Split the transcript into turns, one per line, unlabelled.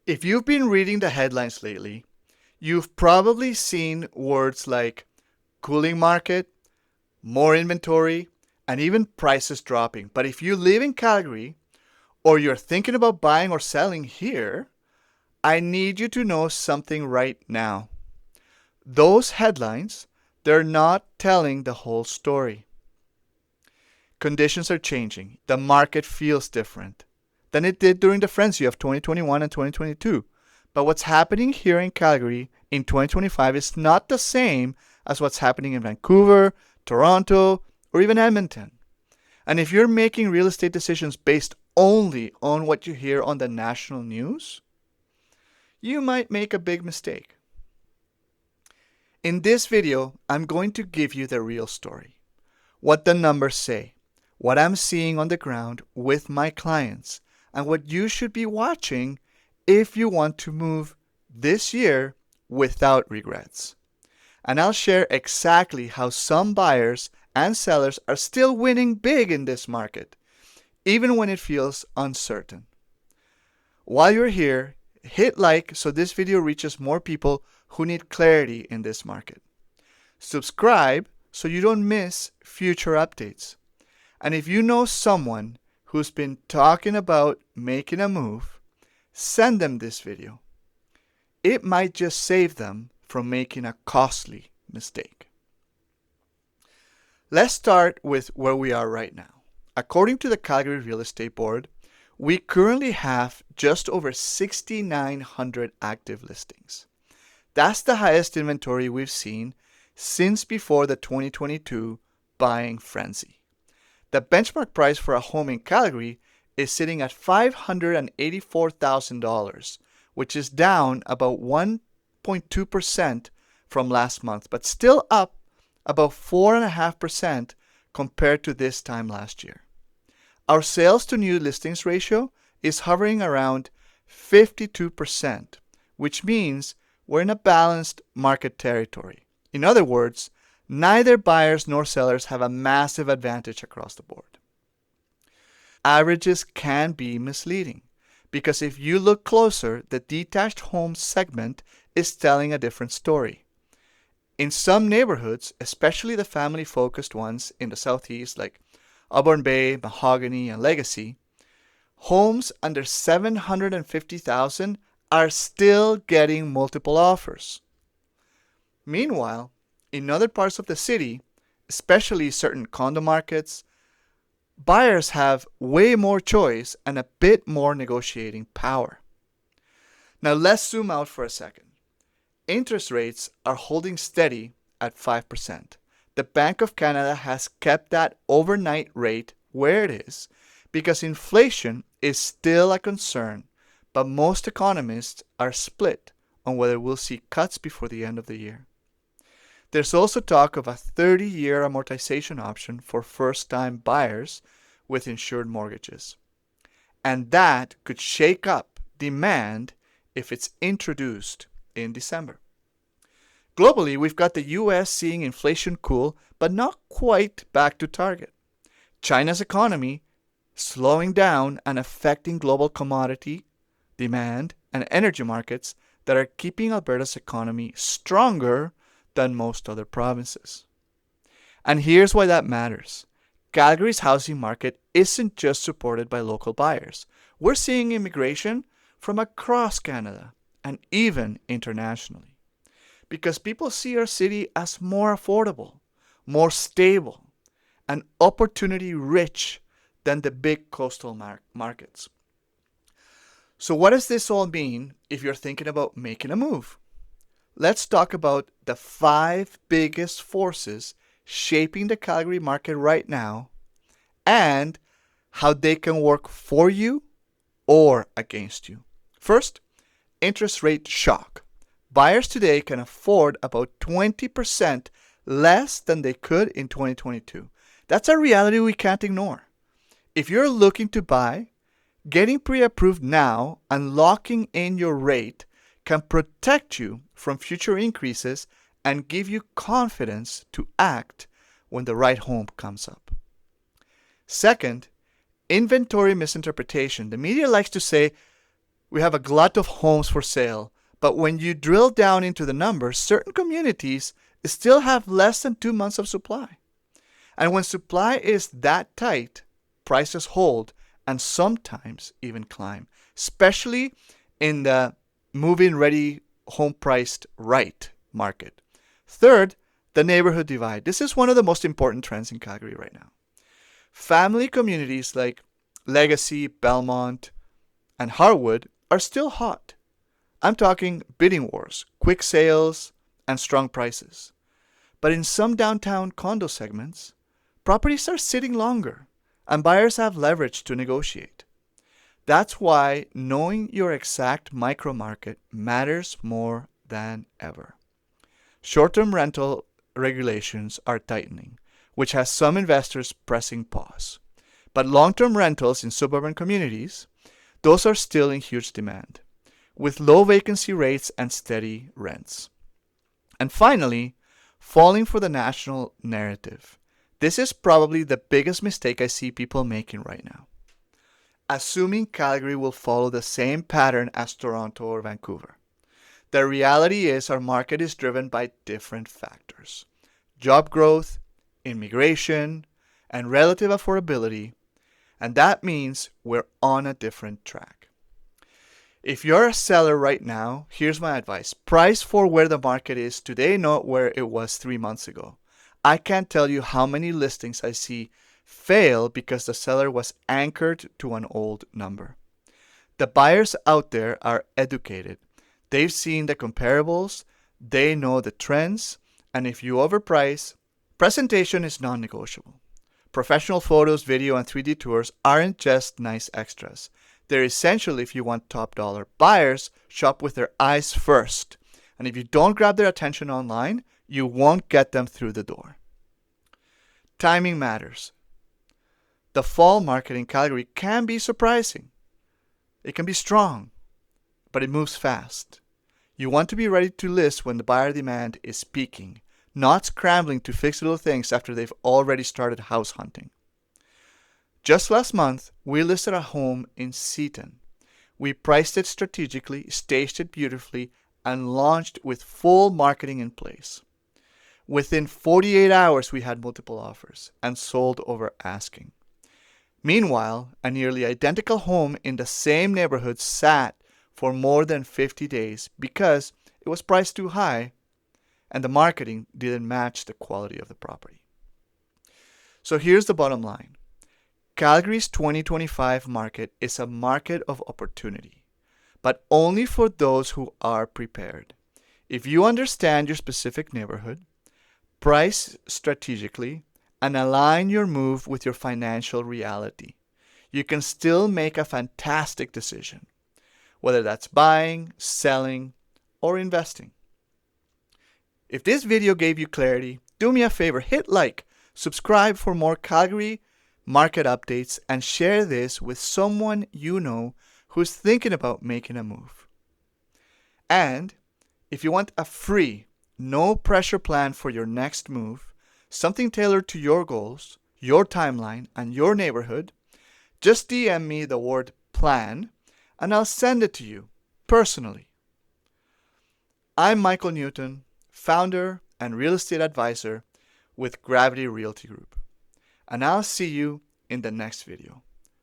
If you've been reading the headlines lately, you've probably seen words like cooling market, more inventory, and even prices dropping. But if you live in Calgary or you're thinking about buying or selling here, I need you to know something right now. Those headlines, they're not telling the whole story. Conditions are changing. The market feels different than it did during the frenzy of 2021 and 2022. But what's happening here in Calgary in 2025 is not the same as what's happening in Vancouver, Toronto, or even Edmonton. And if you're making real estate decisions based only on what you hear on the national news, you might make a big mistake. In this video, I'm going to give you the real story, what the numbers say, what I'm seeing on the ground with my clients, and what you should be watching if you want to move this year without regrets. And I'll share exactly how some buyers and sellers are still winning big in this market, even when it feels uncertain. While you're here, hit like so this video reaches more people who need clarity in this market. Subscribe so you don't miss future updates. And if you know someone who's been talking about making a move, send them this video. It might just save them from making a costly mistake. Let's start with where we are right now. According to the Calgary Real Estate Board, we currently have just over 6,900 active listings. That's the highest inventory we've seen since before the 2022 buying frenzy. The benchmark price for a home in Calgary is sitting at $584,000, which is down about 1.2% from last month, but still up about 4.5% compared to this time last year. Our sales to new listings ratio is hovering around 52%, which means we're in a balanced market territory. In other words, neither buyers nor sellers have a massive advantage across the board. Averages can be misleading because if you look closer, the detached home segment is telling a different story. In some neighborhoods, especially the family-focused ones in the southeast like Auburn Bay, Mahogany, and Legacy, homes under $750,000 are still getting multiple offers. Meanwhile, in other parts of the city, especially certain condo markets, buyers have way more choice and a bit more negotiating power. Now let's zoom out for a second. Interest rates are holding steady at 5%. The Bank of Canada has kept that overnight rate where it is because inflation is still a concern, but most economists are split on whether we'll see cuts before the end of the year. There's also talk of a 30-year amortization option for first-time buyers with insured mortgages. And that could shake up demand if it's introduced in December. Globally, we've got the US seeing inflation cool, but not quite back to target. China's economy slowing down and affecting global commodity demand and energy markets that are keeping Alberta's economy stronger than most other provinces. And here's why that matters. Calgary's housing market isn't just supported by local buyers. We're seeing immigration from across Canada and even internationally. Because people see our city as more affordable, more stable, and opportunity-rich than the big coastal markets. So what does this all mean if you're thinking about making a move? Let's talk about the 5 biggest forces shaping the Calgary market right now and how they can work for you or against you. First, interest rate shock. Buyers today can afford about 20% less than they could in 2022. That's a reality we can't ignore. If you're looking to buy, getting pre-approved now and locking in your rate can protect you from future increases and give you confidence to act when the right home comes up. Second, inventory misinterpretation. The media likes to say We have a glut of homes for sale, but when you drill down into the numbers, certain communities still have less than 2 months of supply. And when supply is that tight, prices hold and sometimes even climb, especially in the move-in ready, home priced right market. Third, the neighborhood divide. This is one of the most important trends in Calgary right now. Family communities like Legacy, Belmont, and Harwood are still hot. I'm talking bidding wars, quick sales, and strong prices. But in some downtown condo segments, properties are sitting longer and buyers have leverage to negotiate. That's why knowing your exact micro market matters more than ever. Short-term rental regulations are tightening, which has some investors pressing pause. But long-term rentals in suburban communities, those are still in huge demand, with low vacancy rates and steady rents. And finally, falling for the national narrative. This is probably the biggest mistake I see people making right now. Assuming Calgary will follow the same pattern as Toronto or Vancouver. The reality is our market is driven by different factors. Job growth, immigration, and relative affordability, and that means we're on a different track. If you're a seller right now, here's my advice. Price for where the market is today, not where it was 3 months ago. I can't tell you how many listings I see fail because the seller was anchored to an old number. The buyers out there are educated. They've seen the comparables, they know the trends, and if you overprice, presentation is non-negotiable. Professional photos, video, and 3D tours aren't just nice extras. They're essential if you want top dollar. Buyers shop with their eyes first, and if you don't grab their attention online, you won't get them through the door. Timing matters. The fall market in Calgary can be surprising. It can be strong, but it moves fast. You want to be ready to list when the buyer demand is peaking, not scrambling to fix little things after they've already started house hunting. Just last month, we listed a home in Seaton. We priced it strategically, staged it beautifully, and launched with full marketing in place. Within 48 hours, we had multiple offers and sold over asking. Meanwhile, a nearly identical home in the same neighborhood sat for more than 50 days because it was priced too high and the marketing didn't match the quality of the property. So here's the bottom line. Calgary's 2025 market is a market of opportunity, but only for those who are prepared. If you understand your specific neighborhood, price strategically, and align your move with your financial reality, you can still make a fantastic decision, whether that's buying, selling, or investing. If this video gave you clarity, do me a favor, hit like, subscribe for more Calgary market updates, and share this with someone you know who's thinking about making a move. And if you want a free, no pressure plan for your next move, something tailored to your goals, your timeline, and your neighborhood, just DM me the word plan and I'll send it to you personally. I'm Michael Newton, founder and real estate advisor with Gravity Realty Group, and I'll see you in the next video.